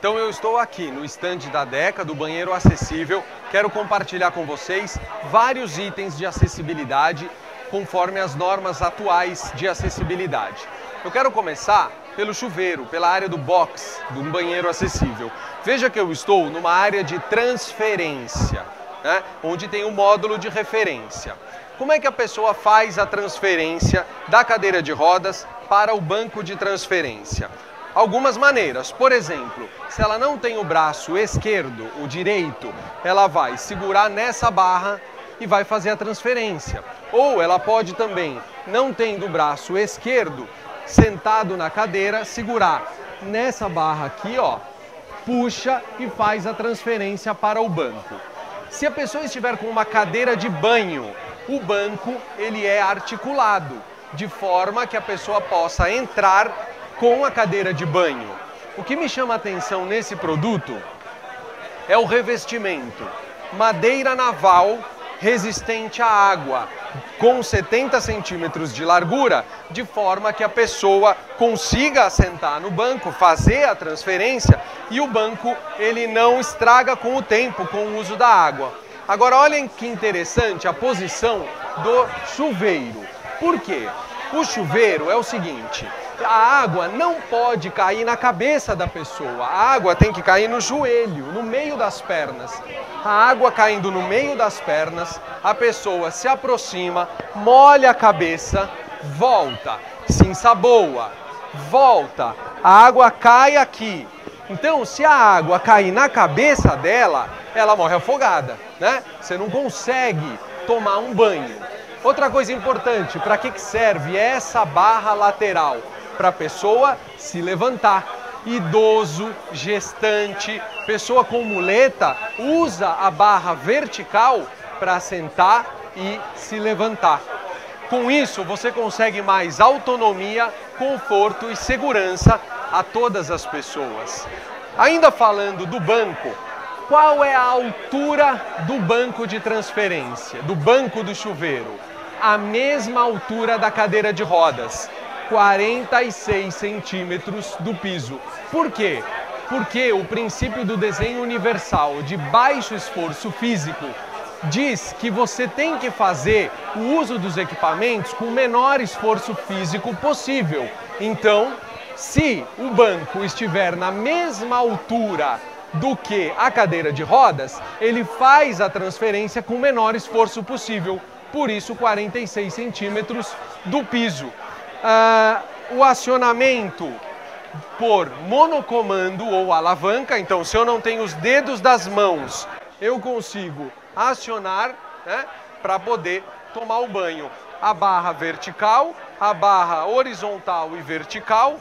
Então eu estou aqui no estande da Deca, do banheiro acessível. Quero compartilhar com vocês vários itens de acessibilidade conforme as normas atuais de acessibilidade. Eu quero começar pelo chuveiro, pela área do box, do banheiro acessível. Veja que eu estou numa área de transferência, né, onde tem um módulo de referência. Como é que a pessoa faz a transferência da cadeira de rodas para o banco de transferência? Algumas maneiras. Por exemplo, se ela não tem o braço esquerdo, o direito, ela vai segurar nessa barra e vai fazer a transferência. Ou ela pode também, não tendo o braço esquerdo, sentado na cadeira, segurar nessa barra aqui, ó, puxa e faz a transferência para o banco. Se a pessoa estiver com uma cadeira de banho, o banco ele é articulado, de forma que a pessoa possa entrar com a cadeira de banho. O que me chama a atenção nesse produto é o revestimento. Madeira naval resistente à água, com 70 centímetros de largura, de forma que a pessoa consiga assentar no banco, fazer a transferência e o banco ele não estraga com o tempo, com o uso da água. Agora olhem que interessante a posição do chuveiro. Por quê? O chuveiro é o seguinte, a água não pode cair na cabeça da pessoa, a água tem que cair no joelho, no meio das pernas. A água caindo no meio das pernas, a pessoa se aproxima, molha a cabeça, volta, se ensaboa, volta, a água cai aqui. Então, se a água cair na cabeça dela, ela morre afogada, né? Você não consegue tomar um banho. Outra coisa importante, para que serve essa barra lateral? Para a pessoa se levantar. Idoso, gestante, pessoa com muleta, usa a barra vertical para sentar e se levantar. Com isso, você consegue mais autonomia, conforto e segurança a todas as pessoas. Ainda falando do banco, qual é a altura do banco de transferência, do banco do chuveiro? A mesma altura da cadeira de rodas, 46 centímetros do piso. Por quê? Porque o princípio do desenho universal de baixo esforço físico diz que você tem que fazer o uso dos equipamentos com o menor esforço físico possível. Então, se o banco estiver na mesma altura do que a cadeira de rodas, ele faz a transferência com o menor esforço possível. Por isso, 46 centímetros do piso. O acionamento por monocomando ou alavanca, então se eu não tenho os dedos das mãos, eu consigo acionar, né, para poder tomar o banho. A barra vertical, a barra horizontal e vertical,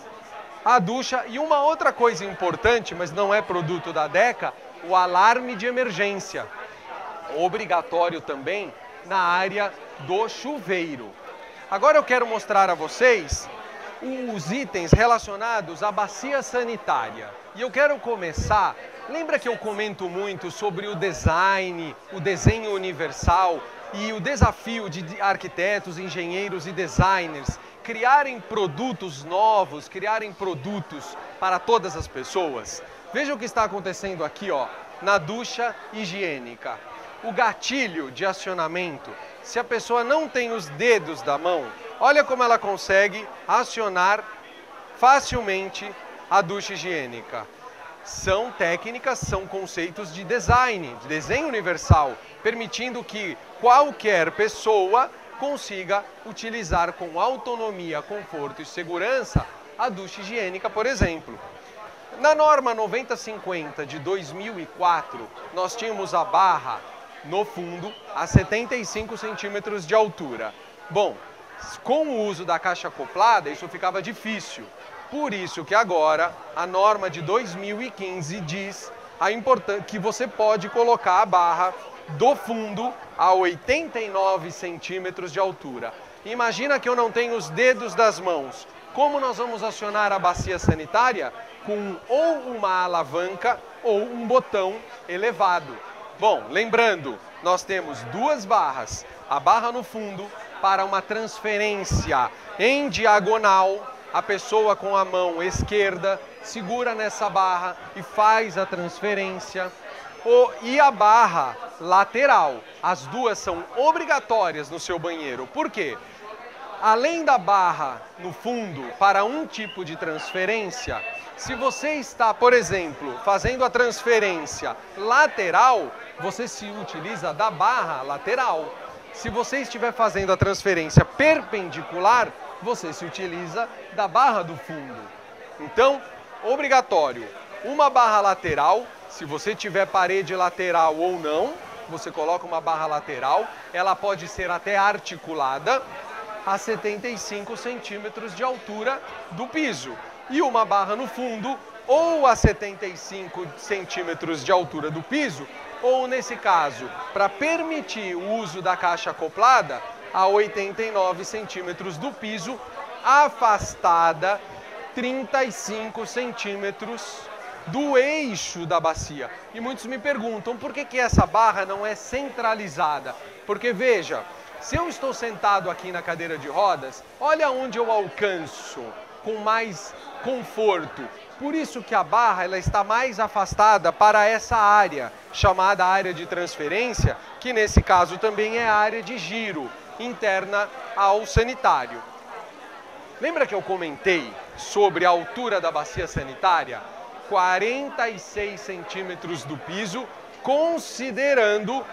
a ducha e uma outra coisa importante, mas não é produto da Deca, o alarme de emergência, obrigatório também na área do chuveiro. Agora eu quero mostrar a vocês os itens relacionados à bacia sanitária. E eu quero começar, lembra que eu comento muito sobre o design, o desenho universal e o desafio de arquitetos, engenheiros e designers criarem produtos novos, criarem produtos para todas as pessoas? Veja o que está acontecendo aqui, ó, na ducha higiênica. O gatilho de acionamento, se a pessoa não tem os dedos da mão, olha como ela consegue acionar facilmente a ducha higiênica. São técnicas, são conceitos de design, de desenho universal, permitindo que qualquer pessoa consiga utilizar com autonomia, conforto e segurança a ducha higiênica, por exemplo. Na norma 9050 de 2004, nós tínhamos a barra no fundo a 75 centímetros de altura. Bom, com o uso da caixa acoplada, isso ficava difícil. Por isso que agora a norma de 2015 diz que você pode colocar a barra do fundo a 89 centímetros de altura. Imagina que eu não tenho os dedos das mãos. Como nós vamos acionar a bacia sanitária? Com ou uma alavanca ou um botão elevado. Bom, lembrando, nós temos duas barras. A barra no fundo para uma transferência em diagonal a pessoa com a mão esquerda segura nessa barra e faz a transferência. E a barra lateral, as duas são obrigatórias no seu banheiro. Por quê? Além da barra no fundo para um tipo de transferência, se você está, por exemplo, fazendo a transferência lateral, você se utiliza da barra lateral. Se você estiver fazendo a transferência perpendicular, você se utiliza da barra do fundo. Então, obrigatório, uma barra lateral. Se você tiver parede lateral ou não, você coloca uma barra lateral. Ela pode ser até articulada a 75 centímetros de altura do piso. E uma barra no fundo, ou a 75 centímetros de altura do piso, ou nesse caso, para permitir o uso da caixa acoplada, a 89 centímetros do piso, afastada 35 centímetros do eixo da bacia. E muitos me perguntam por que essa barra não é centralizada. Porque veja, se eu estou sentado aqui na cadeira de rodas, olha onde eu alcanço com mais conforto. Por isso que a barra ela está mais afastada para essa área, chamada área de transferência, que nesse caso também é a área de giro, interna ao sanitário. Lembra que eu comentei sobre a altura da bacia sanitária? 46 centímetros do piso, considerando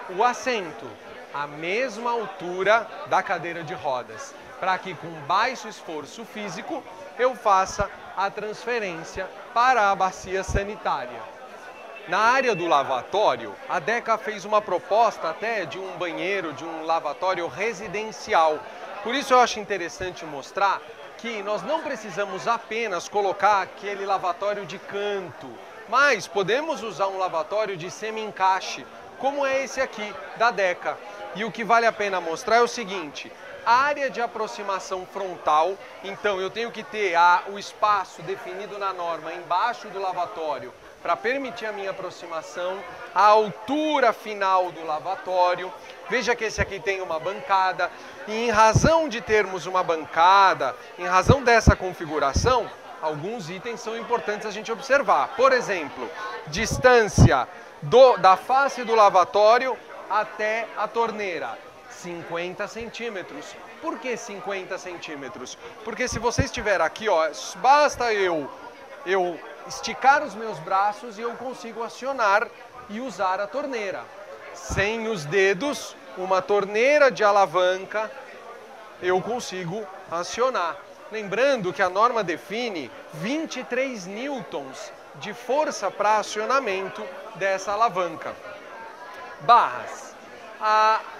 o assento, a mesma altura da cadeira de rodas, para que com baixo esforço físico eu faça a transferência para a bacia sanitária. Na área do lavatório, a DECA fez uma proposta até de um banheiro, de um lavatório residencial. Por isso eu acho interessante mostrar que nós não precisamos apenas colocar aquele lavatório de canto, mas podemos usar um lavatório de semi-encaixe, como é esse aqui da DECA. E o que vale a pena mostrar é o seguinte: área de aproximação frontal, então eu tenho que ter o espaço definido na norma embaixo do lavatório para permitir a minha aproximação, a altura final do lavatório. Veja que esse aqui tem uma bancada, e em razão de termos uma bancada, em razão dessa configuração, alguns itens são importantes a gente observar. Por exemplo, distância da face do lavatório até a torneira, 50 centímetros. Por que 50 centímetros? Porque se você estiver aqui, ó, basta eu esticar os meus braços e eu consigo acionar e usar a torneira. Sem os dedos, uma torneira de alavanca, eu consigo acionar. Lembrando que a norma define 23 newtons de força para acionamento dessa alavanca. Barras.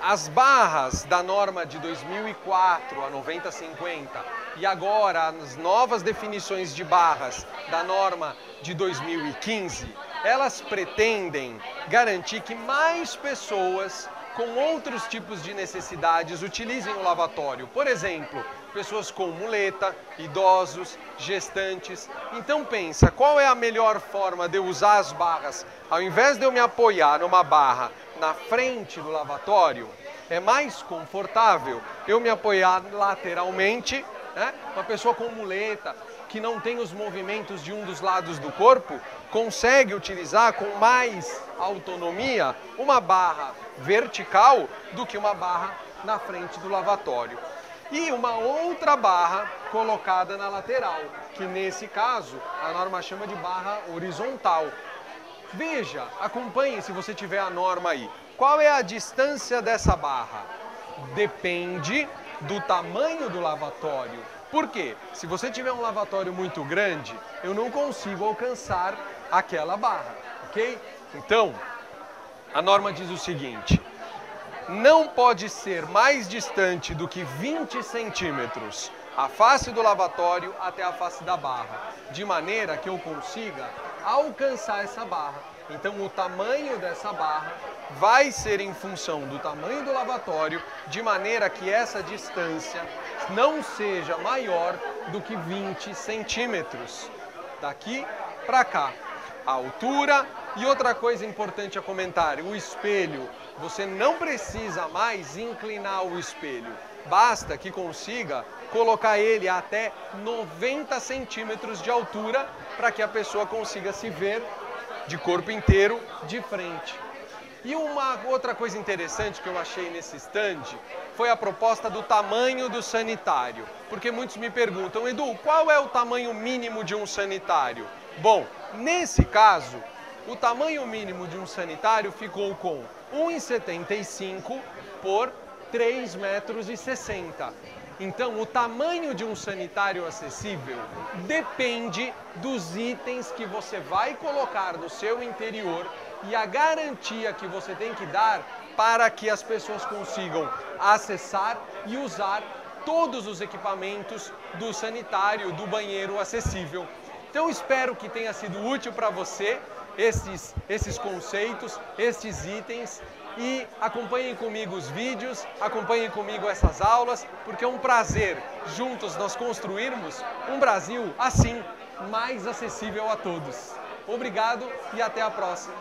As barras da norma de 2004, a 9050, e agora as novas definições de barras da norma de 2015, elas pretendem garantir que mais pessoas com outros tipos de necessidades utilizem o lavatório. Por exemplo, pessoas com muleta, idosos, gestantes. Então pensa, qual é a melhor forma de eu usar as barras? Ao invés de eu me apoiar numa barra na frente do lavatório, é mais confortável eu me apoiar lateralmente, né? Uma pessoa com muleta, que não tem os movimentos de um dos lados do corpo, consegue utilizar com mais autonomia uma barra vertical do que uma barra na frente do lavatório. E uma outra barra colocada na lateral, que nesse caso a norma chama de barra horizontal. Veja, acompanhe se você tiver a norma aí. Qual é a distância dessa barra? Depende do tamanho do lavatório. Por quê? Se você tiver um lavatório muito grande, eu não consigo alcançar aquela barra, ok? Então, a norma diz o seguinte: não pode ser mais distante do que 20 centímetros a face do lavatório até a face da barra, de maneira que eu consiga alcançar essa barra. Então o tamanho dessa barra vai ser em função do tamanho do lavatório, de maneira que essa distância não seja maior do que 20 centímetros, daqui para cá. A altura. E outra coisa importante a comentar, o espelho, você não precisa mais inclinar o espelho. basta que consiga colocar ele a até 90 centímetros de altura para que a pessoa consiga se ver de corpo inteiro de frente. E uma outra coisa interessante que eu achei nesse stand foi a proposta do tamanho do sanitário. Porque muitos me perguntam, Edu, qual é o tamanho mínimo de um sanitário? Bom, nesse caso, o tamanho mínimo de um sanitário ficou com 1,75 por 3,60 metros. Então, o tamanho de um sanitário acessível depende dos itens que você vai colocar no seu interior e a garantia que você tem que dar para que as pessoas consigam acessar e usar todos os equipamentos do sanitário, do banheiro acessível. Então, espero que tenha sido útil para você esses conceitos, estes itens. E acompanhem comigo os vídeos, acompanhem comigo essas aulas, porque é um prazer juntos nós construirmos um Brasil assim, mais acessível a todos. Obrigado e até a próxima.